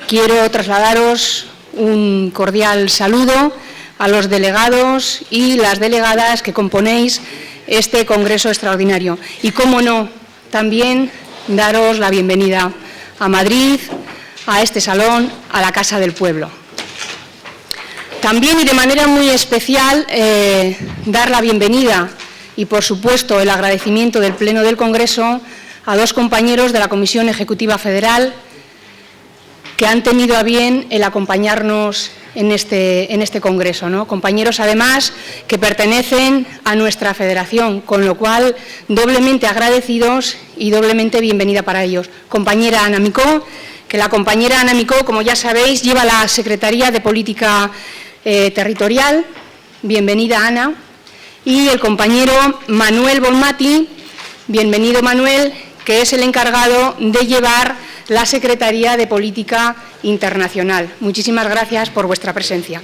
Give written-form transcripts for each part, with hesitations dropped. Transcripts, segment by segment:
Quiero trasladaros un cordial saludo a los delegados y las delegadas que componéis este Congreso Extraordinario. Y, cómo no, también daros la bienvenida a Madrid, a este salón, a la Casa del Pueblo. También, y de manera muy especial, dar la bienvenida y, por supuesto, el agradecimiento del Pleno del Congreso a dos compañeros de la Comisión Ejecutiva Federal que han tenido a bien el acompañarnos en este Congreso, ¿no? Compañeros, además, que pertenecen a nuestra federación, con lo cual, doblemente agradecidos y doblemente bienvenida para ellos. Compañera Ana Micó, que la compañera Ana Micó, como ya sabéis, lleva la Secretaría de Política Territorial. Bienvenida, Ana. Y el compañero Manuel Bonmati, bienvenido, Manuel, que es el encargado de llevar la Secretaría de Política Internacional. Muchísimas gracias por vuestra presencia.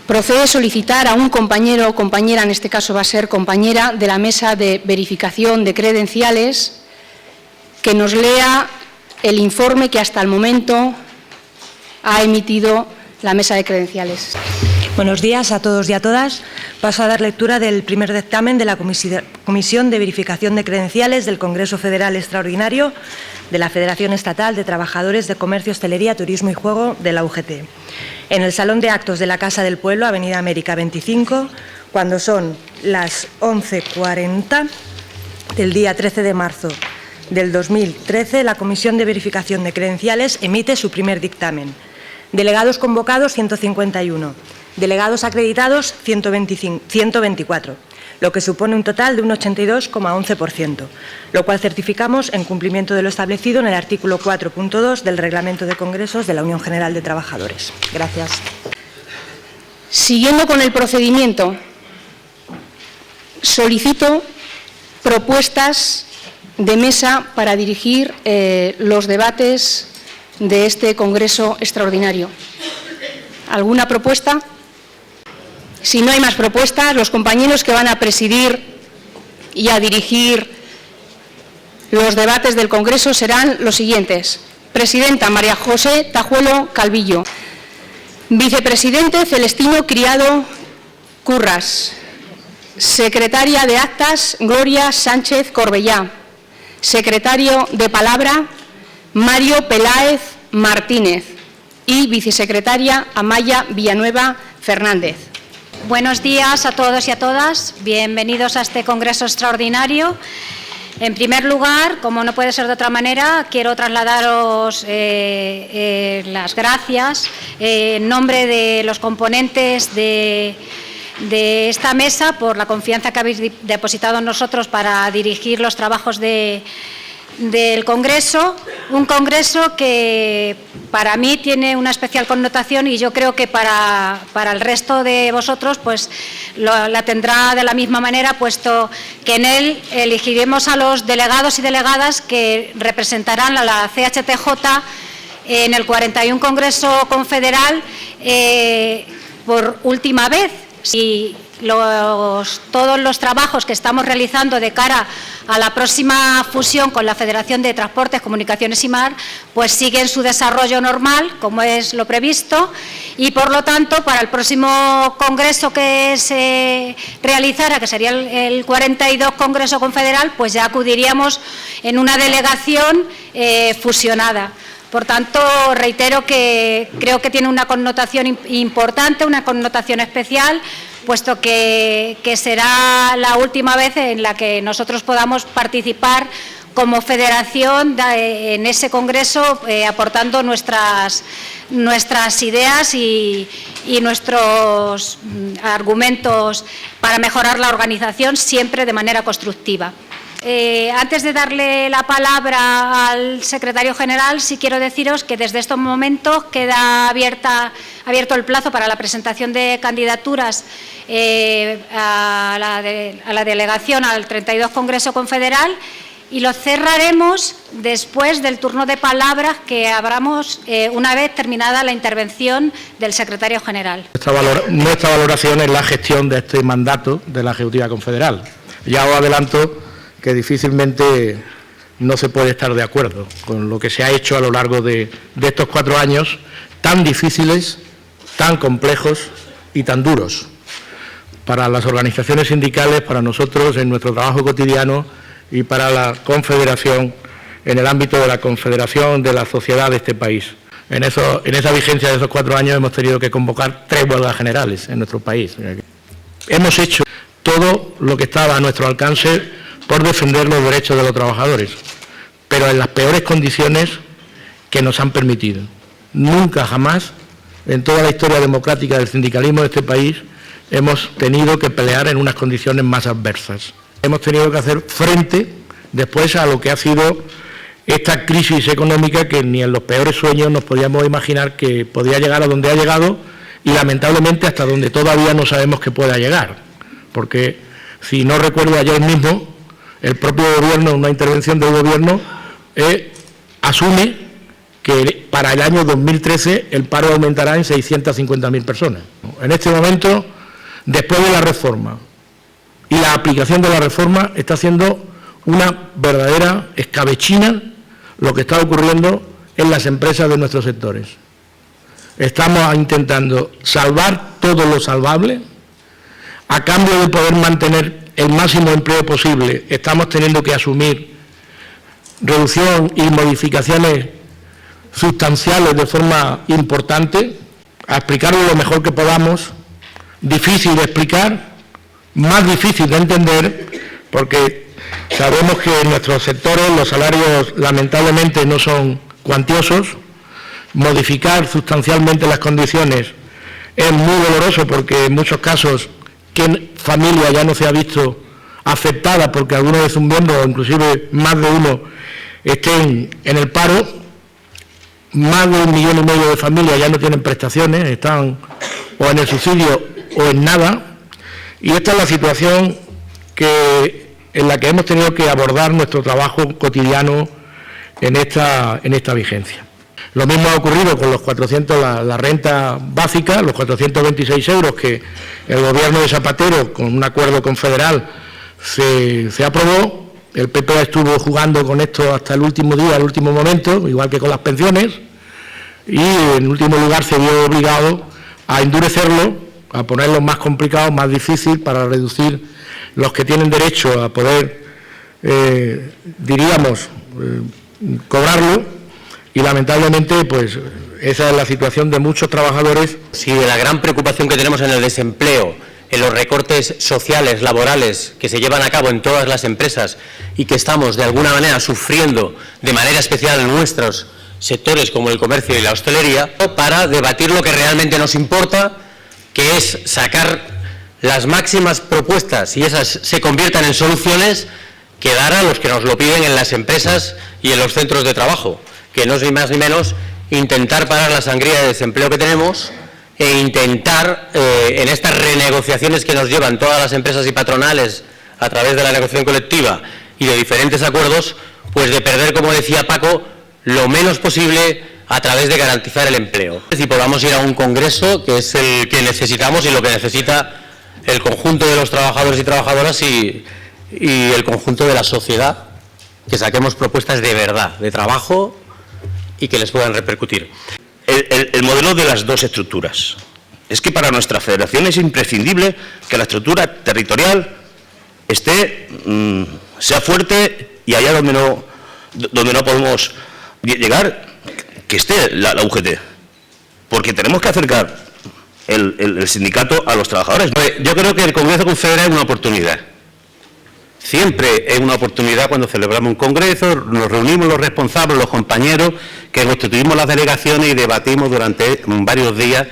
Procede solicitar a un compañero o compañera, en este caso va a ser compañera de la Mesa de Verificación de Credenciales, que nos lea el informe que hasta el momento ha emitido la Mesa de Credenciales. Buenos días a todos y a todas. Paso a dar lectura del primer dictamen de la Comisión de Verificación de Credenciales del Congreso Federal Extraordinario de la Federación Estatal de Trabajadores de Comercio, Hostelería, Turismo y Juego de la UGT. En el Salón de Actos de la Casa del Pueblo, Avenida América 25, cuando son las 11:40 del día 13 de marzo del 2013, la Comisión de Verificación de Credenciales emite su primer dictamen. Delegados convocados, 151. Delegados acreditados, 124, lo que supone un total de un 82,11%, lo cual certificamos en cumplimiento de lo establecido en el artículo 4.2 del Reglamento de Congresos de la Unión General de Trabajadores. Gracias. Siguiendo con el procedimiento, solicito propuestas de mesa para dirigir los debates de este Congreso Extraordinario. ¿Alguna propuesta? Si no hay más propuestas, los compañeros que van a presidir y a dirigir los debates del Congreso serán los siguientes. Presidenta, María José Tajuelo Calvillo. Vicepresidente, Celestino Criado Curras. Secretaria de Actas, Gloria Sánchez Corbellá. Secretario de Palabra, Mario Peláez Martínez. Y vicesecretaria, Amaya Villanueva Fernández. Buenos días a todos y a todas. Bienvenidos a este Congreso Extraordinario. En primer lugar, como no puede ser de otra manera, quiero trasladaros las gracias en nombre de los componentes de esta mesa por la confianza que habéis depositado en nosotros para dirigir los trabajos del Congreso, un Congreso que para mí tiene una especial connotación y yo creo que para el resto de vosotros pues la tendrá de la misma manera, puesto que en él elegiremos a los delegados y delegadas que representarán a la CHTJ en el 41 Congreso Confederal por última vez. Y todos los trabajos que estamos realizando de cara a la próxima fusión con la Federación de Transportes, Comunicaciones y Mar, pues siguen su desarrollo normal, como es lo previsto, y por lo tanto, para el próximo congreso que se realizara, que sería el 42 Congreso Confederal, pues ya acudiríamos en una delegación fusionada. Por tanto, reitero que creo que tiene una connotación importante, una connotación especial, puesto que será la última vez en la que nosotros podamos participar como federación en ese congreso, aportando nuestras ideas y nuestros argumentos para mejorar la organización, siempre de manera constructiva. Antes de darle la palabra al secretario general, sí quiero deciros que desde estos momentos queda abierto el plazo para la presentación de candidaturas a la delegación al 32 Congreso Confederal y lo cerraremos después del turno de palabras que abramos una vez terminada la intervención del secretario general. Nuestra valoración es la gestión de este mandato de la Ejecutiva Confederal. Ya os adelanto que difícilmente no se puede estar de acuerdo con lo que se ha hecho a lo largo de estos 4 años tan difíciles, tan complejos y tan duros para las organizaciones sindicales, para nosotros en nuestro trabajo cotidiano y para la Confederación, en el ámbito de la Confederación de la sociedad de este país. En esa vigencia de esos 4 años hemos tenido que convocar 3 huelgas generales en nuestro país. Hemos hecho todo lo que estaba a nuestro alcance por defender los derechos de los trabajadores, pero en las peores condiciones que nos han permitido. Nunca jamás, en toda la historia democrática del sindicalismo de este país, hemos tenido que pelear en unas condiciones más adversas. Hemos tenido que hacer frente después a lo que ha sido esta crisis económica que ni en los peores sueños nos podíamos imaginar que podía llegar a donde ha llegado y lamentablemente hasta donde todavía no sabemos que pueda llegar. Porque, si no recuerdo, ayer mismo el propio Gobierno, en una intervención del Gobierno, asume que para el año 2013 el paro aumentará en 650.000 personas. En este momento, después de la reforma y la aplicación de la reforma, está siendo una verdadera escabechina lo que está ocurriendo en las empresas de nuestros sectores. Estamos intentando salvar todo lo salvable. A cambio de poder mantener el máximo empleo posible, estamos teniendo que asumir reducción y modificaciones sustanciales de forma importante. A explicarlo lo mejor que podamos, difícil de explicar, más difícil de entender, porque sabemos que en nuestros sectores los salarios lamentablemente no son cuantiosos. Modificar sustancialmente las condiciones es muy doloroso porque en muchos casos ¿qué familia ya no se ha visto afectada porque algunos de sus miembros, o inclusive más de uno, estén en el paro? Más de 1,5 millones de familias ya no tienen prestaciones, están o en el subsidio o en nada, y esta es la situación en la que hemos tenido que abordar nuestro trabajo cotidiano en esta vigencia. Lo mismo ha ocurrido con los 400, la renta básica, los 426 euros que el Gobierno de Zapatero, con un acuerdo confederal, se aprobó. El PP estuvo jugando con esto hasta el último día, el último momento, igual que con las pensiones, y en último lugar se vio obligado a endurecerlo, a ponerlo más complicado, más difícil, para reducir los que tienen derecho a poder, cobrarlo. Y lamentablemente, pues esa es la situación de muchos trabajadores. Sí, de la gran preocupación que tenemos en el desempleo, en los recortes sociales, laborales, que se llevan a cabo en todas las empresas y que estamos de alguna manera sufriendo de manera especial en nuestros sectores como el comercio y la hostelería, para debatir lo que realmente nos importa, que es sacar las máximas propuestas y esas se conviertan en soluciones que dar a los que nos lo piden en las empresas y en los centros de trabajo, que no es más ni menos intentar parar la sangría de desempleo que tenemos e intentar, en estas renegociaciones que nos llevan todas las empresas y patronales a través de la negociación colectiva y de diferentes acuerdos, pues de perder, como decía Paco, lo menos posible a través de garantizar el empleo. Y podamos ir a un congreso que es el que necesitamos y lo que necesita el conjunto de los trabajadores y trabajadoras y el conjunto de la sociedad, que saquemos propuestas de verdad, de trabajo y que les puedan repercutir. El modelo de las dos estructuras. Es que para nuestra federación es imprescindible que la estructura territorial sea fuerte y allá donde no podemos llegar, que esté la UGT. Porque tenemos que acercar el sindicato a los trabajadores. Yo creo que el Congreso Confederal es una oportunidad. Siempre es una oportunidad cuando celebramos un congreso, nos reunimos los responsables, los compañeros, que constituimos las delegaciones y debatimos durante varios días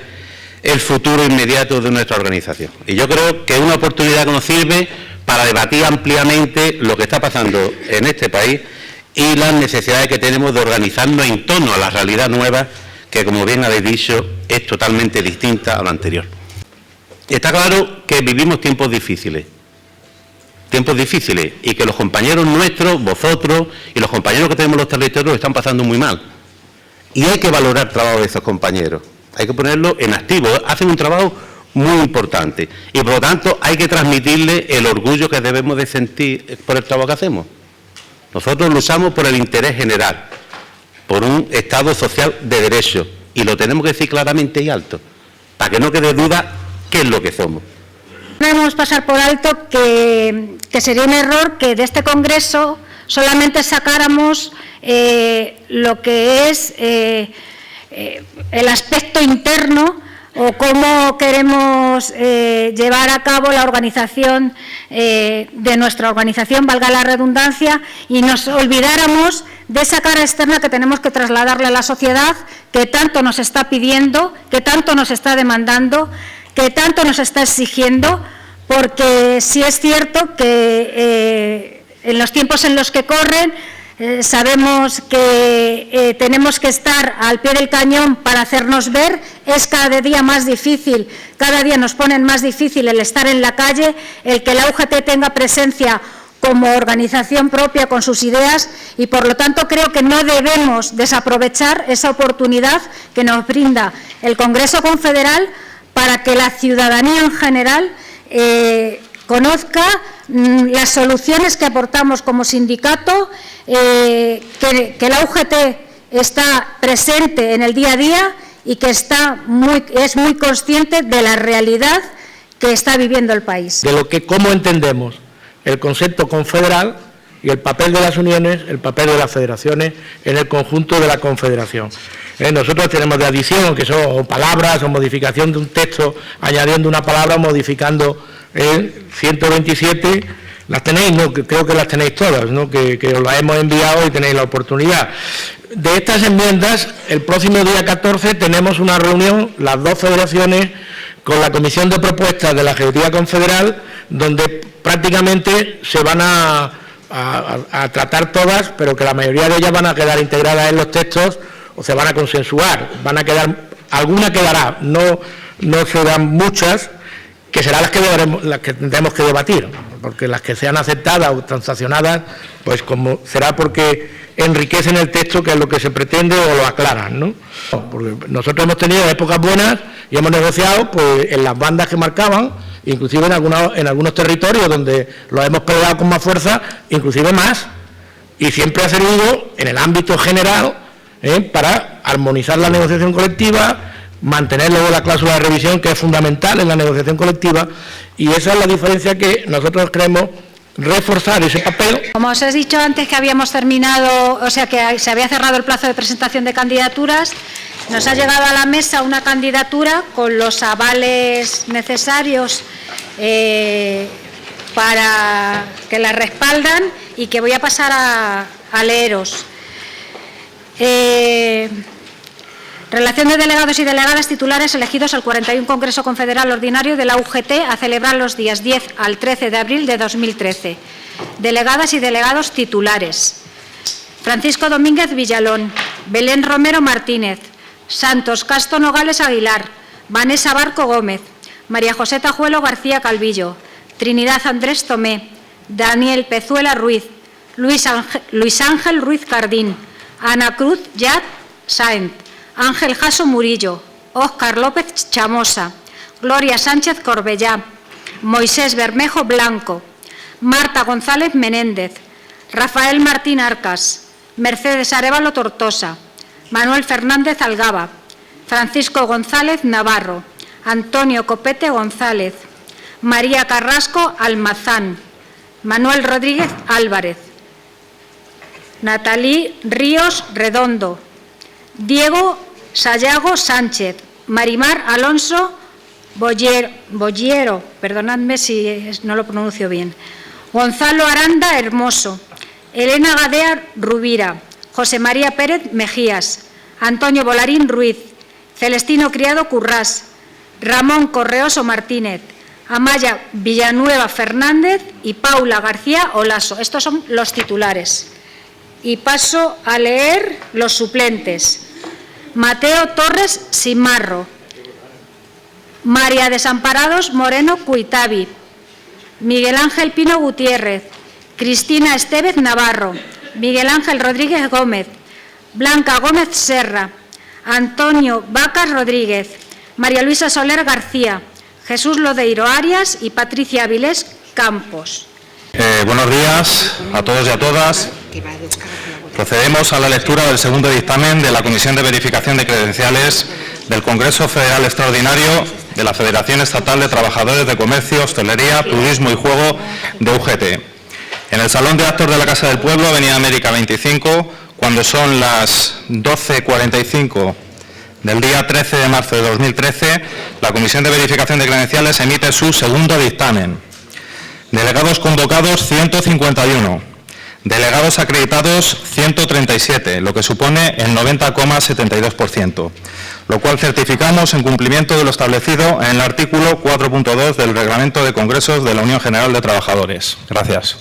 el futuro inmediato de nuestra organización. Y yo creo que es una oportunidad que nos sirve para debatir ampliamente lo que está pasando en este país y las necesidades que tenemos de organizarnos en torno a la realidad nueva, que, como bien habéis dicho, es totalmente distinta a la anterior. Está claro que vivimos tiempos difíciles. tiempos difíciles y que los compañeros nuestros, vosotros y los compañeros que tenemos en los territorios están pasando muy mal. Y hay que valorar el trabajo de esos compañeros, hay que ponerlo en activo, hacen un trabajo muy importante y por lo tanto hay que transmitirle el orgullo que debemos de sentir por el trabajo que hacemos. Nosotros luchamos por el interés general, por un Estado social de derecho y lo tenemos que decir claramente y alto, para que no quede duda qué es lo que somos. No debemos pasar por alto que sería un error que de este Congreso solamente sacáramos lo que es el aspecto interno o cómo queremos llevar a cabo la organización de nuestra organización, valga la redundancia, y nos olvidáramos de esa cara externa que tenemos que trasladarle a la sociedad, que tanto nos está pidiendo, que tanto nos está demandando, que tanto nos está exigiendo, porque sí es cierto que en los tiempos en los que corren sabemos que tenemos que estar al pie del cañón para hacernos ver, es cada día más difícil, cada día nos ponen más difícil el estar en la calle, el que la UGT tenga presencia como organización propia con sus ideas y por lo tanto creo que no debemos desaprovechar esa oportunidad que nos brinda el Congreso Confederal para que la ciudadanía en general conozca las soluciones que aportamos como sindicato, que la UGT está presente en el día a día y que es muy consciente de la realidad que está viviendo el país. De lo que cómo entendemos el concepto confederal y el papel de las uniones, el papel de las federaciones en el conjunto de la confederación. Nosotros tenemos de adición, que son palabras o modificación de un texto, añadiendo una palabra o modificando el 127, las tenéis, ¿no? Creo que las tenéis todas, ¿no? Que os las hemos enviado y tenéis la oportunidad. De estas enmiendas, el próximo día 14 tenemos una reunión, las dos federaciones, con la Comisión de Propuestas de la Ejecutiva Confederal, donde prácticamente se van a tratar todas, pero que la mayoría de ellas van a quedar integradas en los textos o se van a consensuar, alguna quedará, no serán muchas, que serán las que tendremos que debatir, porque las que sean aceptadas o transaccionadas, pues como será porque enriquecen el texto, que es lo que se pretende, o lo aclaran, ¿no? Porque nosotros hemos tenido épocas buenas y hemos negociado pues en las bandas que marcaban, inclusive en algunos territorios donde los hemos peleado con más fuerza, inclusive más, y siempre ha servido en el ámbito general para armonizar la negociación colectiva, mantener luego la cláusula de revisión, que es fundamental en la negociación colectiva, y esa es la diferencia que nosotros creemos reforzar ese papel. Como os he dicho antes que habíamos terminado, o sea que se había cerrado el plazo de presentación de candidaturas, nos ha llegado a la mesa una candidatura con los avales necesarios para que la respaldan y que voy a pasar a leeros. Relación de delegados y delegadas titulares elegidos al 41 Congreso Confederal Ordinario de la UGT a celebrar los días 10 al 13 de abril de 2013. Delegadas y delegados titulares: Francisco Domínguez Villalón, Belén Romero Martínez, Santos Castro Nogales Aguilar, Vanessa Barco Gómez, María José Tajuelo García Calvillo, Trinidad Andrés Tomé, Daniel Pezuela Ruiz, Luis Ángel Ruiz Cardín, Ana Cruz Yat Sáenz, Ángel Jasso Murillo, Óscar López Chamosa, Gloria Sánchez Corbellá, Moisés Bermejo Blanco, Marta González Menéndez, Rafael Martín Arcas, Mercedes Arévalo Tortosa, Manuel Fernández Algaba, Francisco González Navarro, Antonio Copete González, María Carrasco Almazán, Manuel Rodríguez Álvarez, Natalí Ríos Redondo, Diego Sayago Sánchez, Marimar Alonso Bollero, perdonadme si no lo pronuncio bien, Gonzalo Aranda Hermoso, Elena Gadea Rubira, José María Pérez Mejías, Antonio Volarín Ruiz, Celestino Criado Currás, Ramón Correoso Martínez, Amaya Villanueva Fernández y Paula García Olaso. Estos son los titulares. Y paso a leer los suplentes. Mateo Torres Simarro, María Desamparados Moreno Cuitavi, Miguel Ángel Pino Gutiérrez, Cristina Estevez Navarro, Miguel Ángel Rodríguez Gómez, Blanca Gómez Serra, Antonio Vacas Rodríguez, María Luisa Soler García, Jesús Lodeiro Arias y Patricia Avilés Campos. Buenos días a todos y a todas. Procedemos a la lectura del segundo dictamen de la Comisión de Verificación de Credenciales del Congreso Federal Extraordinario de la Federación Estatal de Trabajadores de Comercio, Hostelería, Turismo y Juego de UGT. En el Salón de Actos de la Casa del Pueblo, Avenida América 25, cuando son las 12:45 del día 13 de marzo de 2013, la Comisión de Verificación de Credenciales emite su segundo dictamen. Delegados convocados 151, delegados acreditados 137, lo que supone el 90,72%, lo cual certificamos en cumplimiento de lo establecido en el artículo 4.2 del Reglamento de Congresos de la Unión General de Trabajadores. Gracias.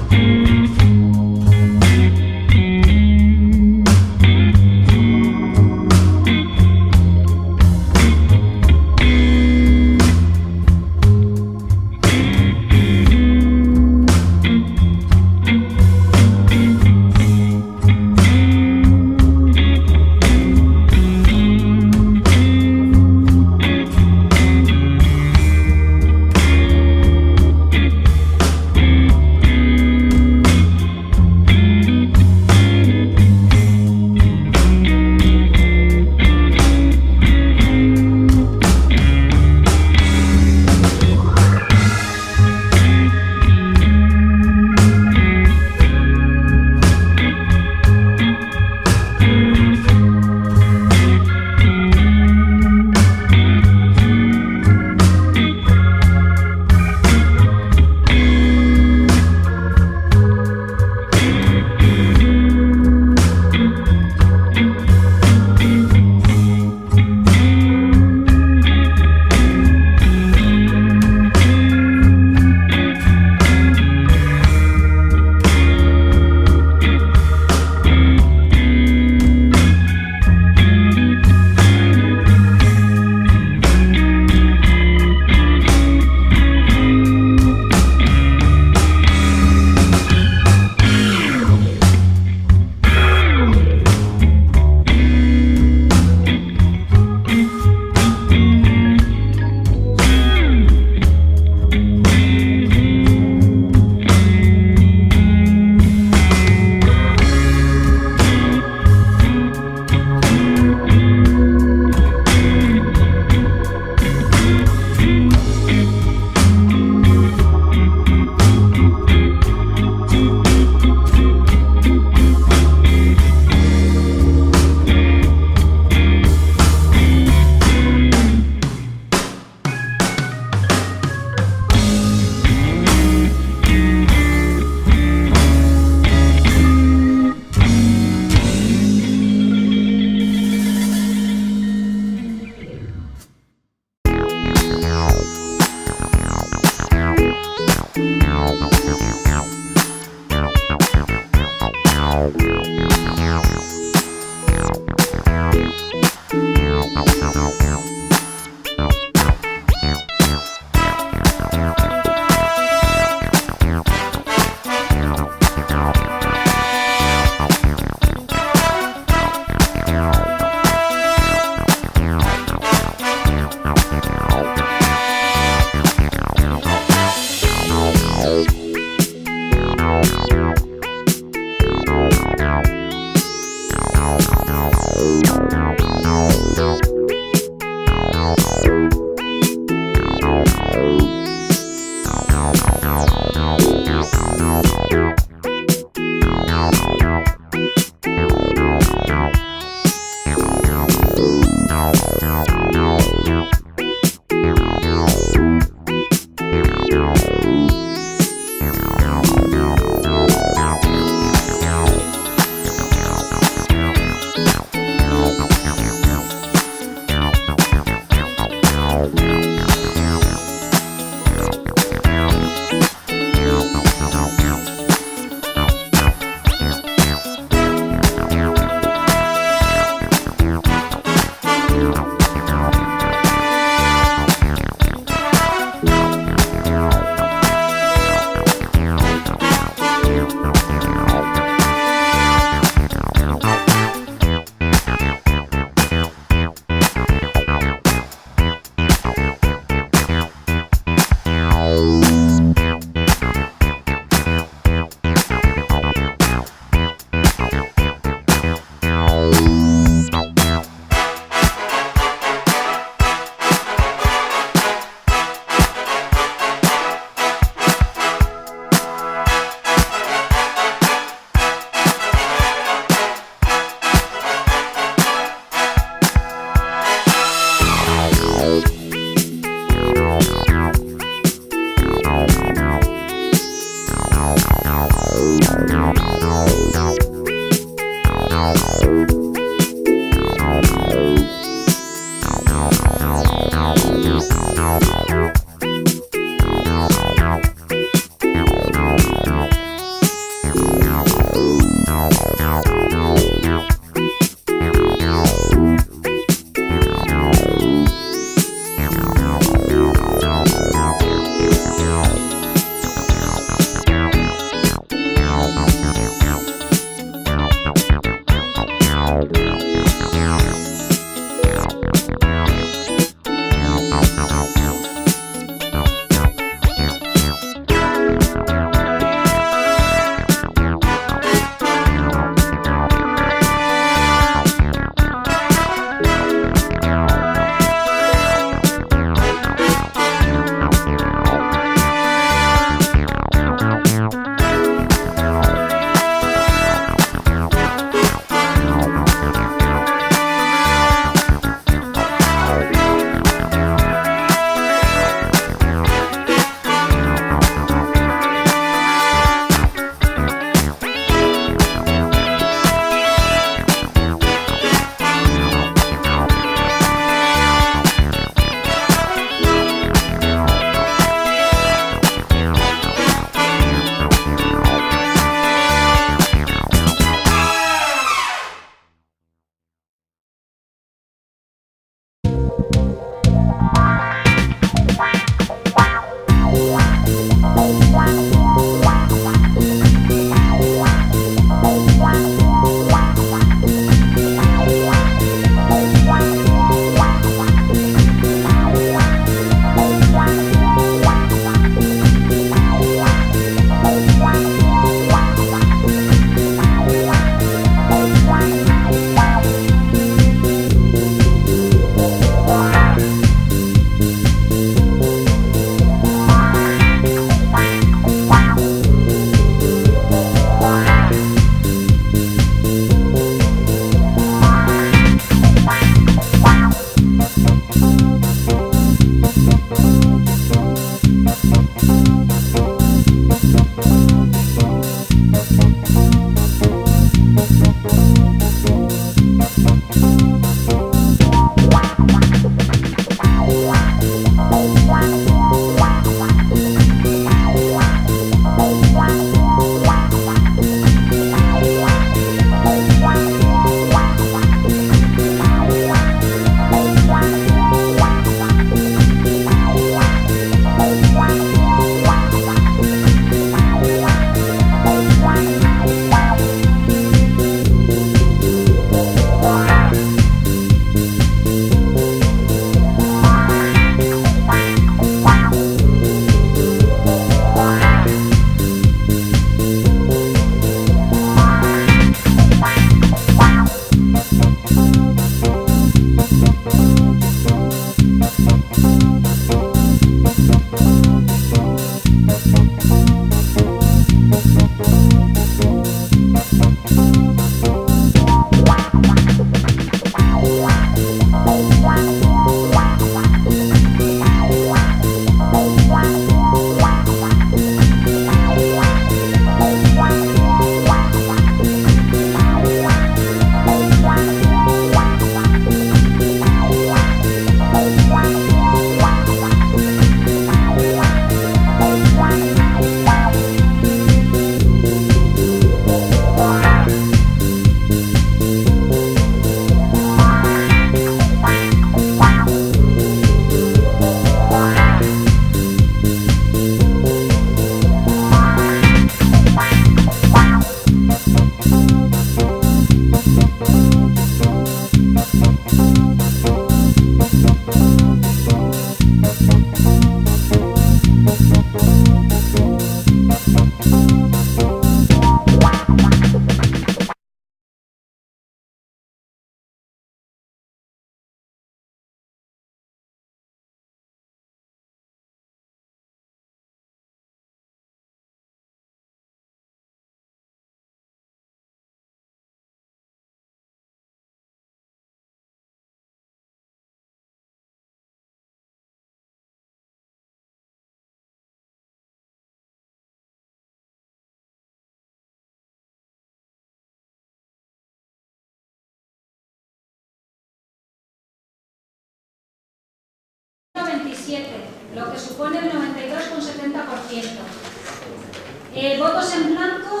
27, lo que supone el 92,70%. Votos en blanco,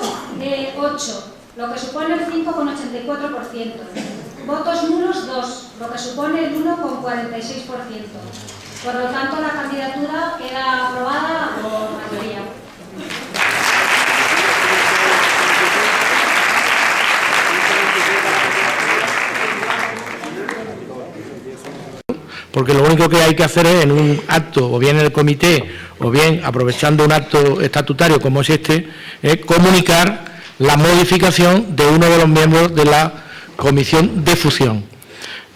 8, lo que supone el 5,84%. Votos nulos, 2, lo que supone el 1,46%. Por lo tanto, la candidatura queda aprobada por mayoría. Porque lo único que hay que hacer es en un acto, o bien en el comité, o bien aprovechando un acto estatutario como es este, es comunicar la modificación de uno de los miembros de la comisión de fusión.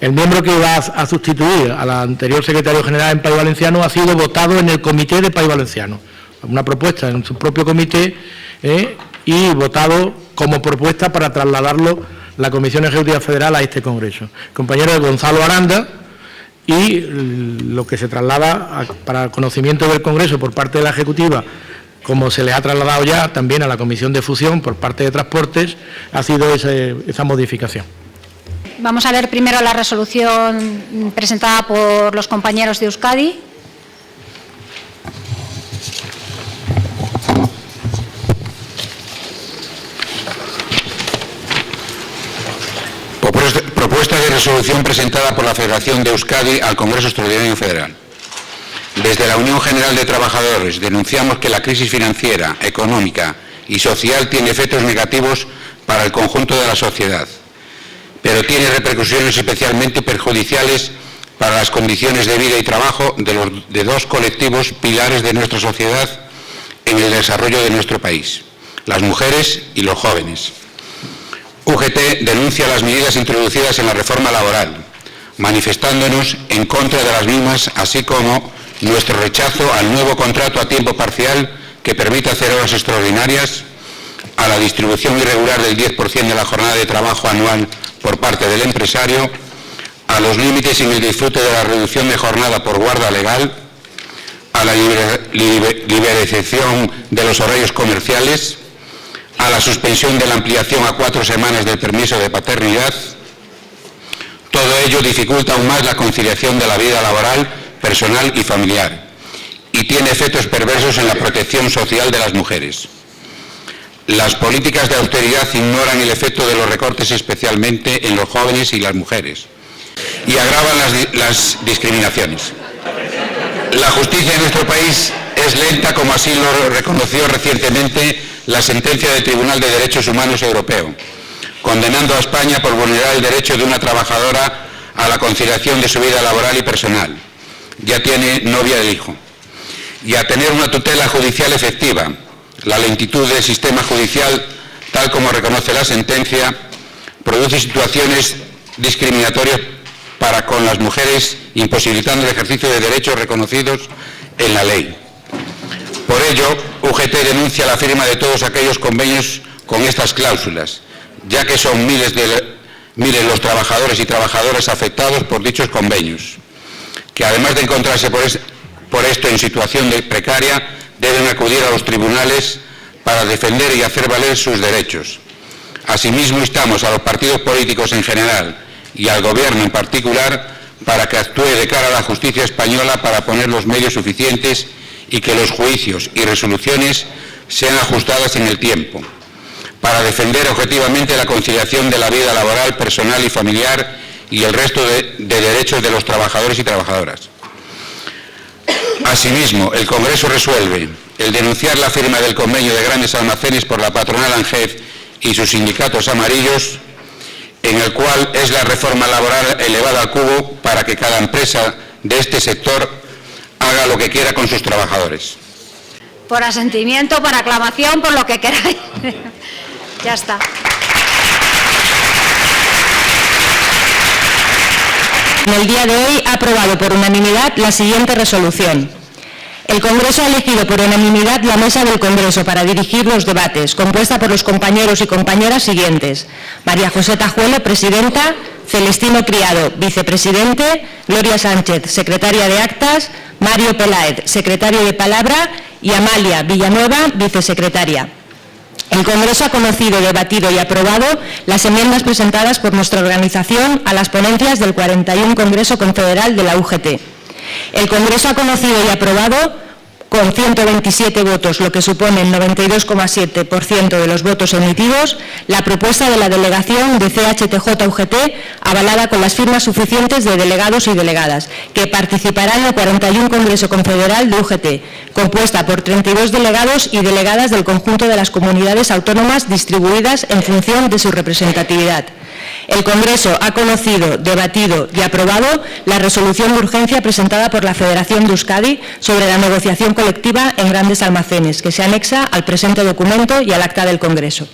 El miembro que va a sustituir al anterior secretario general en País Valenciano ha sido votado en el comité de País Valenciano. Una propuesta en su propio comité y votado como propuesta para trasladarlo la Comisión Ejecutiva Federal a este Congreso. El compañero Gonzalo Aranda, y lo que se traslada para el conocimiento del Congreso por parte de la Ejecutiva, como se le ha trasladado ya también a la Comisión de Fusión por parte de Transportes, ha sido esa modificación. Vamos a leer primero la resolución presentada por los compañeros de Euskadi. Propuesta de resolución presentada por la Federación de Euskadi al Congreso Extraordinario Federal. Desde la Unión General de Trabajadores denunciamos que la crisis financiera, económica y social tiene efectos negativos para el conjunto de la sociedad, pero tiene repercusiones especialmente perjudiciales para las condiciones de vida y trabajo de dos colectivos pilares de nuestra sociedad en el desarrollo de nuestro país, las mujeres y los jóvenes. UGT denuncia las medidas introducidas en la reforma laboral, manifestándonos en contra de las mismas, así como nuestro rechazo al nuevo contrato a tiempo parcial que permite hacer horas extraordinarias, a la distribución irregular del 10% de la jornada de trabajo anual por parte del empresario, a los límites en el disfrute de la reducción de jornada por guarda legal, a la liberalización de los horarios comerciales, a la suspensión de la ampliación a 4 semanas del permiso de paternidad. Todo ello dificulta aún más la conciliación de la vida laboral, personal y familiar, y tiene efectos perversos en la protección social de las mujeres. Las políticas de austeridad ignoran el efecto de los recortes, especialmente en los jóvenes y las mujeres, y agravan las discriminaciones. La justicia en nuestro país es lenta, como así lo reconoció recientemente la sentencia del Tribunal de Derechos Humanos Europeo, condenando a España por vulnerar el derecho de una trabajadora a la conciliación de su vida laboral y personal. Ya tiene novia e hijo. Y a tener una tutela judicial efectiva. La lentitud del sistema judicial, tal como reconoce la sentencia, produce situaciones discriminatorias para con las mujeres, imposibilitando el ejercicio de derechos reconocidos en la ley. Por ello, UGT denuncia la firma de todos aquellos convenios con estas cláusulas, ya que son miles los trabajadores y trabajadoras afectados por dichos convenios, que además de encontrarse por esto en situación de precaria, deben acudir a los tribunales para defender y hacer valer sus derechos. Asimismo, instamos a los partidos políticos en general y al Gobierno en particular para que actúe de cara a la justicia española para poner los medios suficientes y que los juicios y resoluciones sean ajustadas en el tiempo, para defender objetivamente la conciliación de la vida laboral, personal y familiar y el resto de derechos de los trabajadores y trabajadoras. Asimismo, el Congreso resuelve el denunciar la firma del convenio de grandes almacenes por la patronal ANGEF y sus sindicatos amarillos, en el cual es la reforma laboral elevada al cubo para que cada empresa de este sector haga lo que quiera con sus trabajadores. Por asentimiento, por aclamación, por lo que queráis. Ya está. En el día de hoy ha aprobado por unanimidad la siguiente resolución. El Congreso ha elegido por unanimidad la mesa del Congreso para dirigir los debates, compuesta por los compañeros y compañeras siguientes: María José Tajuelo, presidenta; Celestino Criado, vicepresidente; Gloria Sánchez, secretaria de Actas; Mario Peláez, secretario de Palabra; y Amalia Villanueva, vicesecretaria. El Congreso ha conocido, debatido y aprobado las enmiendas presentadas por nuestra organización a las ponencias del 41 Congreso Confederal de la UGT. El Congreso ha conocido y aprobado con 127 votos, lo que supone el 92,7% de los votos emitidos, la propuesta de la delegación de CHTJ-UGT, avalada con las firmas suficientes de delegados y delegadas, que participará en el 41 Congreso Confederal de UGT, compuesta por 32 delegados y delegadas del conjunto de las comunidades autónomas distribuidas en función de su representatividad. El Congreso ha conocido, debatido y aprobado la resolución de urgencia presentada por la Federación de Euskadi sobre la negociación colectiva en grandes almacenes, que se anexa al presente documento y al acta del Congreso.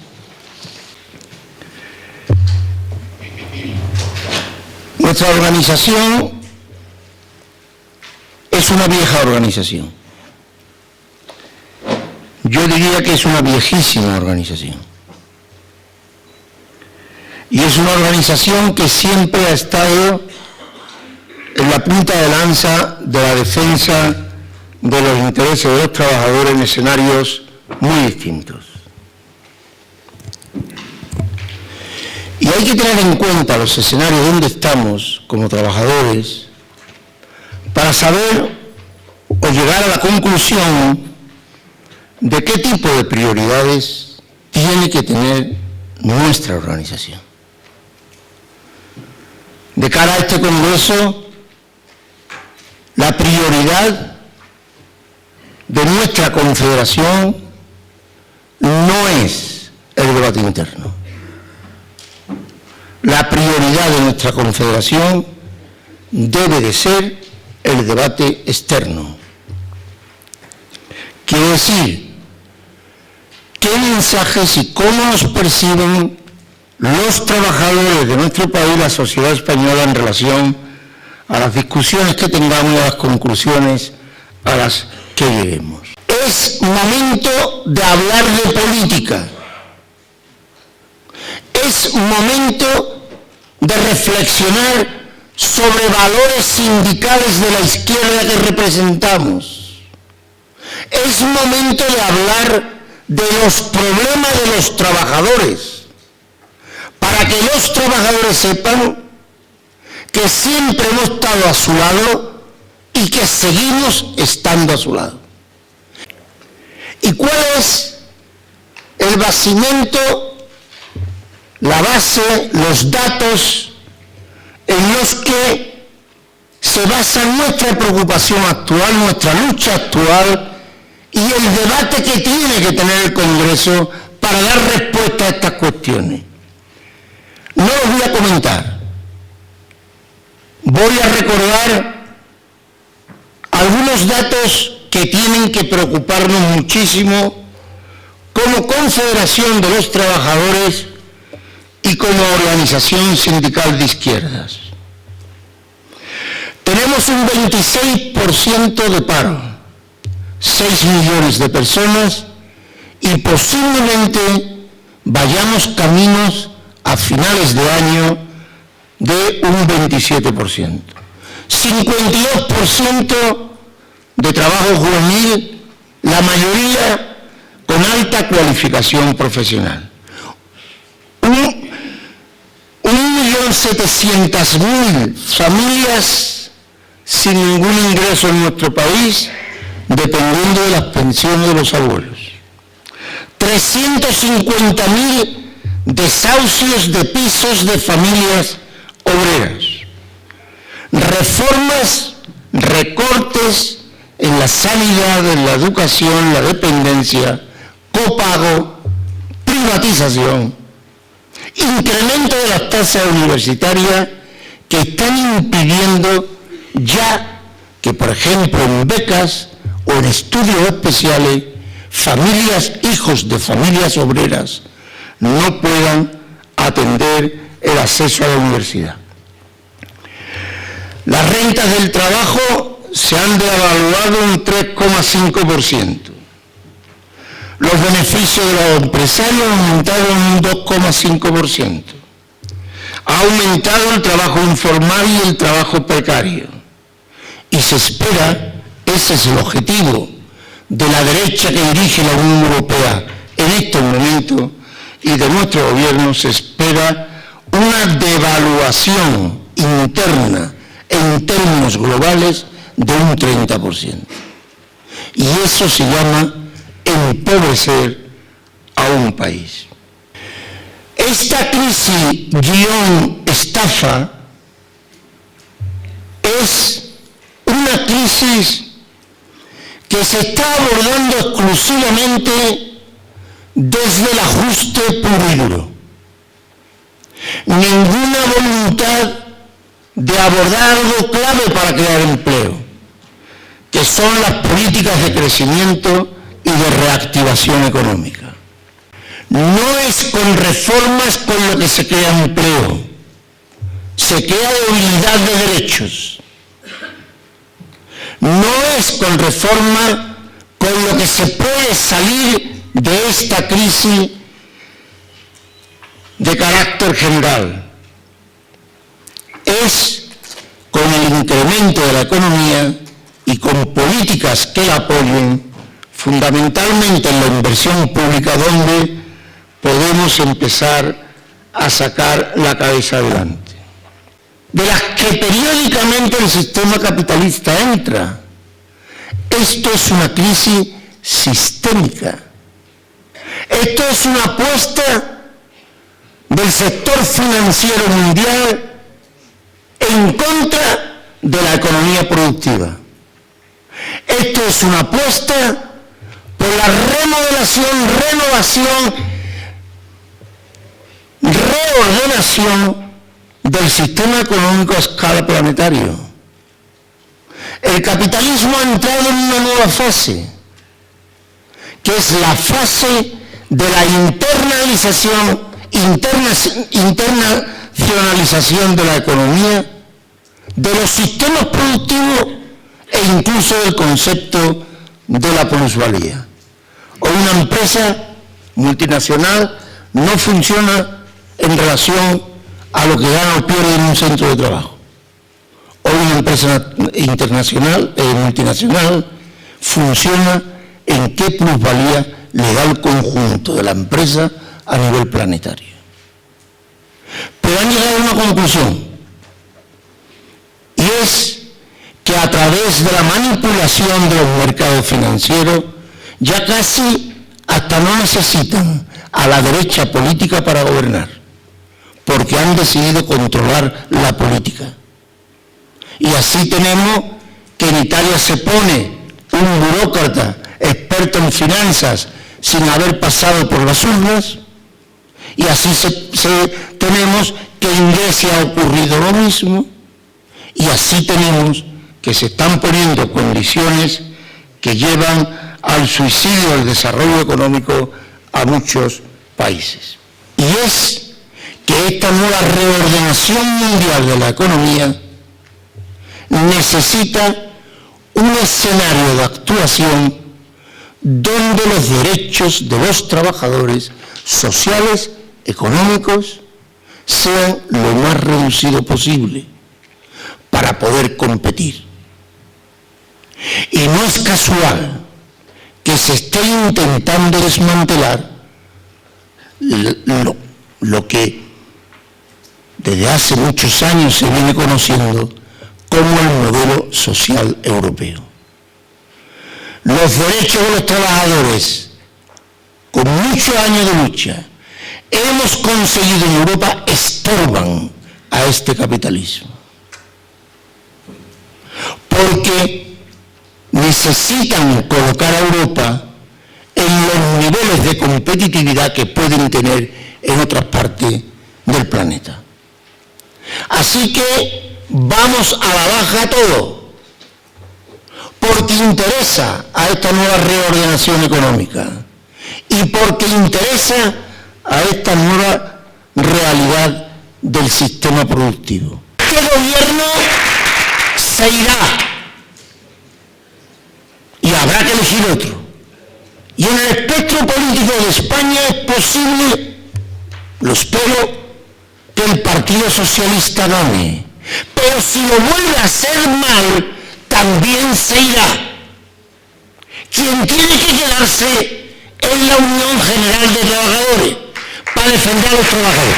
Nuestra organización es una vieja organización. Yo diría que es una viejísima organización. Y es una organización que siempre ha estado en la punta de lanza de la defensa de los intereses de los trabajadores en escenarios muy distintos. Y hay que tener en cuenta los escenarios donde estamos como trabajadores para saber o llegar a la conclusión de qué tipo de prioridades tiene que tener nuestra organización. De cara a este Congreso, la prioridad de nuestra confederación no es el debate interno. La prioridad de nuestra confederación debe de ser el debate externo. Quiere decir, qué mensajes y cómo nos perciben los trabajadores de nuestro país, la sociedad española, en relación a las discusiones que tengamos y a las conclusiones a las que lleguemos. Es momento de hablar de política. Es momento de reflexionar sobre valores sindicales de la izquierda que representamos. Es momento de hablar de los problemas de los trabajadores, para que los trabajadores sepan que siempre hemos estado a su lado y que seguimos estando a su lado. ¿Y cuál es el basamento, la base, los datos en los que se basa nuestra preocupación actual, nuestra lucha actual y el debate que tiene que tener el Congreso para dar respuesta a estas cuestiones? No los voy a comentar. Voy a recordar algunos datos que tienen que preocuparnos muchísimo como Confederación de los Trabajadores y como organización sindical de izquierdas. Tenemos un 26% de paro, 6 millones de personas, y posiblemente vayamos caminos a finales de año de un 27%. 52% de trabajo juvenil, la mayoría con alta cualificación profesional. 1.700.000 familias sin ningún ingreso en nuestro país, dependiendo de las pensiones de los abuelos. 350.000 desahucios de pisos de familias obreras. Reformas, recortes en la sanidad, en la educación, la dependencia, copago, privatización, incremento de las tasas universitarias que están impidiendo ya que, por ejemplo, en becas o en estudios especiales, familias, hijos de familias obreras, no puedan atender el acceso a la universidad. Las rentas del trabajo se han devaluado un 3,5%. Los beneficios de los empresarios han aumentado en un 2,5%. Ha aumentado el trabajo informal y el trabajo precario. Y se espera, ese es el objetivo de la derecha que dirige la Unión Europea en estos momentos, y de nuestro gobierno se espera una devaluación interna en términos globales de un 30%. Y eso se llama empobrecer a un país. Esta crisis guión estafa es una crisis que se está abordando exclusivamente desde el ajuste puro y duro. Ninguna voluntad de abordar algo clave para crear empleo, que son las políticas de crecimiento y de reactivación económica. No es con reformas con lo que se crea empleo, se crea debilidad de derechos. No es con reforma con lo que se puede salir de esta crisis de carácter general. Es con el incremento de la economía y con políticas que la apoyen, fundamentalmente en la inversión pública, donde podemos empezar a sacar la cabeza adelante. De las que periódicamente el sistema capitalista entra. Esto es una crisis sistémica. Esto es una apuesta del sector financiero mundial en contra de la economía productiva. Esto es una apuesta por la reordenación del sistema económico a escala planetaria. El capitalismo ha entrado en una nueva fase, que es la fase de la internacionalización de la economía, de los sistemas productivos e incluso del concepto de la plusvalía. Hoy una empresa multinacional no funciona en relación a lo que gana o pierde en un centro de trabajo. Hoy una empresa multinacional funciona en qué plusvalía le da el conjunto de la empresa a nivel planetario. Pero han llegado a una conclusión, y es que a través de la manipulación de los mercados financieros ya casi hasta no necesitan a la derecha política para gobernar, porque han decidido controlar la política. Y así tenemos que en Italia se pone un burócrata experto en finanzas sin haber pasado por las urnas, y así tenemos que en Grecia ha ocurrido lo mismo, y así tenemos que se están poniendo condiciones que llevan al suicidio del desarrollo económico a muchos países. Y es que esta nueva reordenación mundial de la economía necesita un escenario de actuación donde los derechos de los trabajadores sociales, económicos, sean lo más reducido posible para poder competir. Y no es casual que se esté intentando desmantelar lo que desde hace muchos años se viene conociendo como el modelo social europeo. Los derechos de los trabajadores, con muchos años de lucha, hemos conseguido en Europa, estorban a este capitalismo. Porque necesitan colocar a Europa en los niveles de competitividad que pueden tener en otras partes del planeta. Así que vamos a la baja todo, porque interesa a esta nueva reordenación económica y porque interesa a esta nueva realidad del sistema productivo. Este gobierno se irá y habrá que elegir otro. Y en el espectro político de España es posible, lo espero, que el Partido Socialista gane. Pero si lo vuelve a hacer mal, también se irá. Quien tiene que quedarse es la Unión General de Trabajadores, para defender a los trabajadores.